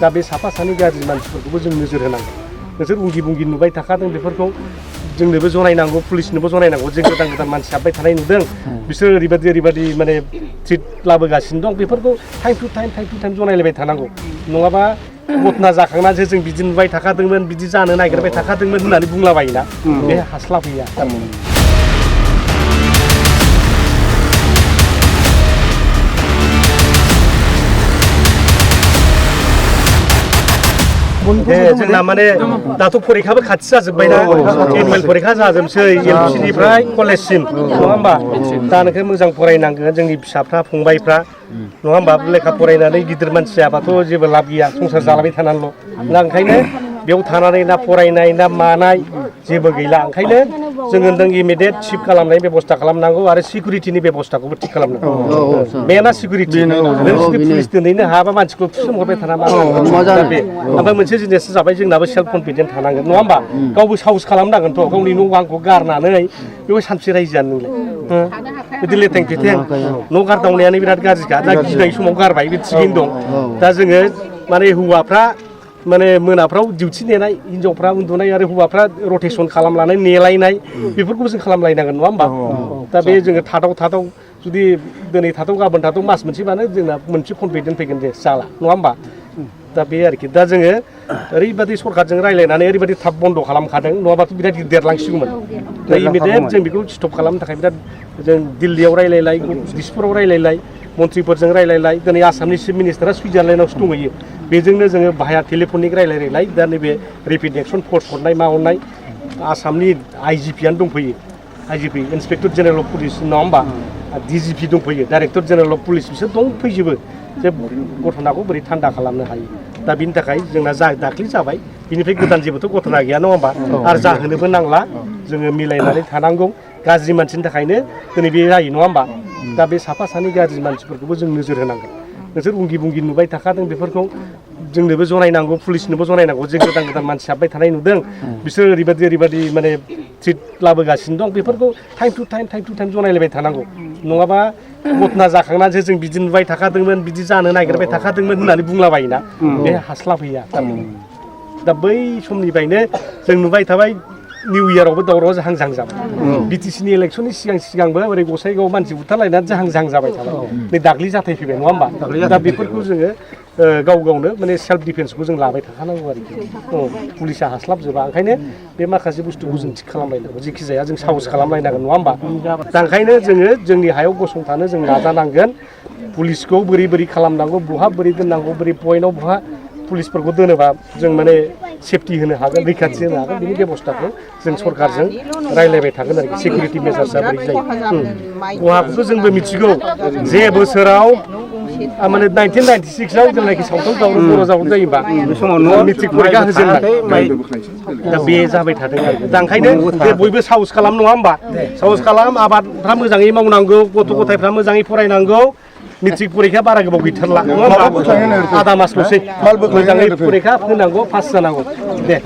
दा बे साफा सानै गाज्रि मानसिफोरखौबो जों नोजोर होनांगोन नोंसोर उंगि बुंगि नुबाय थाखादों बेफोरखौ जोंनोबो जनायनांगौ पुलिसनोबो जनायनांगौ जों गोदान गोदान मानसि हाबबाय थानाय नुदों बिसोर ओरैबायदि माने ट्रिट लाबोगासिनो दं बेफोरखौ टाइम टु टाइम जनायलायबाय थानांगौ नङाबा घटना जाखांनानैसो जों बिदि नुबाय थाखादोंमोन बिदि जानो नागिरबाय थाखादोंमोन होननानै बुंलाबायोना बे हास्लाबहैया जोंना माने दाथ' फरिखाबो खाथि जाजोब्बायना एनुवेल फरिखा जाजोबसै एलपिनिफ्राय कलेजसिम नङा होमबा दा नोंखौ मोजां फरायनांगोन जोंनि फिसाफ्रा फंबायफ्रा नङा होमबा लेखा फरायनानै गिदिर मानसि जाबाथ' जेबो लाब गैया संसार जालाबाय थानानैल' दा ओंखायनो बेयाव थानानै ना फरायनाय ना मानाय जेबो गैला ओंखायनो जोङो नों इमिडियेट थिक खालामनायनि बेबस्था खालामनांगौ आरो सिकिउरिटिनि बेबस्थाखौबो थिक खालामनांगौ मेना सिकिउरिटि नों जुदि पुलिस दोनहैनो हायाबा मानसिखौ थुसोमहरबाय थानाङा ओमफ्राय मोनसे जिनिस जाबाय जोंनाबो सेल्फ कनफिडेन्ट थानांगोन नङा होमबा गावबो साहस खालामनांगोनथ' गावनि न' बांखौ गारनानै बेयाव सानसे रायजोआनो नोंलाय बिदि लेथें फेथें न' गारदावनायानो बिराद गाज्रिखा दा गिनाय समाव गारबाय बे थिगैनो दं दा जोङो माने हौवाफ्रा माने मोनाफ्राव डिउटि नेनाय हिनजावफ्रा उन्दुनाय आरो हौवाफ्रा रटेसन खालामलानानै नेलायनाय बेफोरखौबो जों खालामलायनांगोन नङा होमबा दा बे जोङो थादाव जुदि दिनै थादाव गाबोन थादाव मास मोनसेबानो जोंना मोनसे कनफिडेन्ट फैगोन जे जाला नङा होमबा दा बे आरोखि दा जोङो ओरैबायदि सरकारजों रायज्लायनानै ओरैबायदि थाब बन्द' खालामखादों नङाबाथ' बिराद देरलांसिगौमोन दा इमिडियेट जों बेखौ स्टप खालामनो थाखाय बिराद जों दिल्लीयाव रायज्लायलाय दिसपुराव रायज्लायलाय मन्थ्रिफोरजों रायज्लायलाय दिनै आसामनि चिफ मिनिस्टारा सुइजारलेण्डआवसो दंहैयो बेजोंनो जोङो भाया टेलिफनिक रायज्लायलाय दा नैबे रेपिड एक्सन फर्स हरनाय मा हरनाय आसामनि आइजिपिआनो दंफैयो IGP inspector general of police नङा होमबा डिजिपि दंफैयो डाइरेक्टर जेनेरेल अफ पुलिस बिसोर दंफैजोबो जे घटनाखौ बोरै थान्दा खालामनो हायो दा बिनि थाखाय जोंना दाख्लै जाबाय बिनिफ्राय गोदान जेबोथ' घटना गैया नङा होमबा आरो जाहोनोबो नांला जोङो मिलायनानै थानांगौ गाज्रि मानसिनि थाखायनो दिनै बे जायो नङा होमबा दा बे साफा सानै गाज्रि मानसिफोरखौबो जों नोजोर होनांगोन नोंसोर उंगि बुंगि नुबाय थाखादों बेफोरखौ जोंनोबो जनायनांगौ पुलिसनोबो जनायनांगौ जों गोदान गोदान मानसि हाबबाय थानाय नुदों बिसोर ओरैबायदि माने ट्रिट लाबोगासिनो दं बेफोरखौ टाइम टु टाइम जनायलायबाय थानांगौ नङाबा घटना जाखांनानैसो जों बिदि नुबाय थाखादोंमोन बिदि जानो नागिरबाय थाखादोंमोन होननानै बुंलाबायोना बे हास्लाबहैया दा बै समनिफ्रायनो जों नुबाय थाबाय निउ इयारावबो दावराव जाहां जाबाय बिटिसिनि इलेक्सननि सिगांबो ओरै गसाइगाव मानसि बुथारलायनानै जाहां जाबाय थाबाय नै दाख्लै जाथाय फैबाय नङा होमबा दा बेफोरखौ जोङो गावनो माने सेल्फ डिफेन्सखौ जों लाबाय थाखानांगौ आरोखि पुलिसा हास्लाबजोबा ओंखायनो बे माखासे बुस्थुखौ जों थिग खालामलायनांगौ जेखि जाया जों साहस खालामलायनांगोन नङा होमबा दा ओंखायनो जोङो जोंनि हायाव गसंथानो जों नाजानांगोन पुलिसखौ बोरै खालामनांगौ बहा बोरै दोननांगौ बोरै पइन्टआव बहा पुलिसफोरखौ दोनोबा जों माने सेफटि होनो हागोन रैखाथि होनो हागोन बिनि बेबस्थाखौ जों सरकारजों रायज्लायबाय थागोन आरोखि सिकिउरिटि मेजार्सआ बोरै जायो खहाखौथ' जोंबो मिथिगौ जे बोसोराव माने 1996आव जेब्लानाखि सावथाल दावराव बर' जावराव जायोबा बे समाव मेट्रिक फरिखा होजेननाय दा बे जाबाय थादों आरो दा ओंखायनो बयबो साहस खालाम नङा होमबा साहस खालाम आबादफ्रा मोजाङै मावनांगौ गथ' गथायफ्रा मोजाङै फरायनांगौ मेट्रिक फरिखा बारा गोबाव गैथारला नङा होमबा आदा मासल'सै मोजाङै फरिखा होनांगौ पास जानांगौ दे